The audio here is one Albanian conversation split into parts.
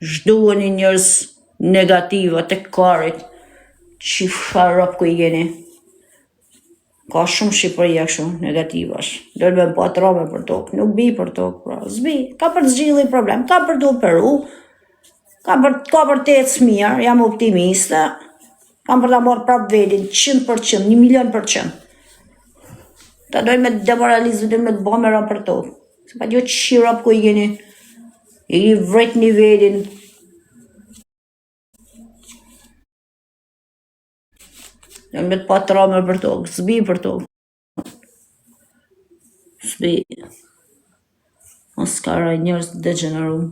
Zhduheni njerëz negativa të karit, që sharop ku I jeni. Ka shumë Shqipëria kështu negativash. Dojnë me pa trome për tokë, nuk bi për tokë, pra, zbi. Ka për të zgjidhur problem, ka për të operu, ka për të ecë mirë, jam optimiste, kam për ta marrë prap vendin 100%, 1.000.000%. Ta dojnë me të demoralizu, dojnë me të ba me rëmë për tokë. Se pa jo që shirop ku I jeni, I vret nivelin. Dojnë me të pa traume për tokë, zbi për tokë. Zbi. Mos ka raj njerëz të degenerum.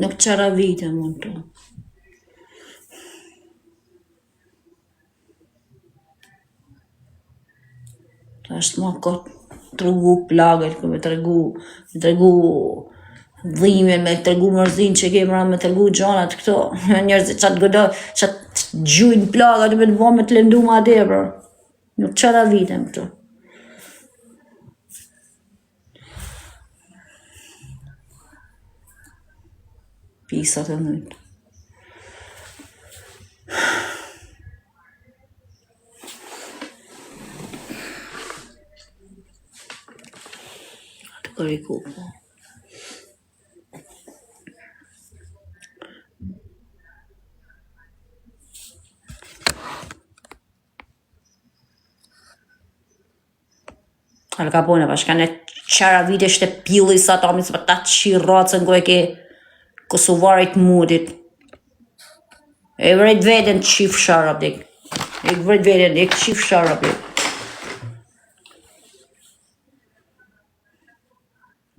Nuk qara vite mund të. Ta është ma këtë të regu plagët, me të regu dhimin, me të regu mërzin që kemë me të regu gjanat këto. Njerëzit qatë gjujnë plagat, me të bo me të lëndu ma dhe, bro. Nuk qara vite më këto. Pisat e nëjtë. Të këriku, po. Al Capone, bashka në qara vite shte pilli sa ta mi së për ta qiracën ku e ke Kosovarit mudit. E vret veten qif sharap dik. E vret veten dik qif sharap dik.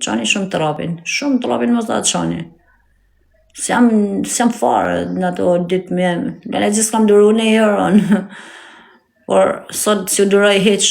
Qani shumë të rapin mos da qani. S'jam fare në ato ditë me, në gjithë kam duru në herën. Por sot si u duroj heq.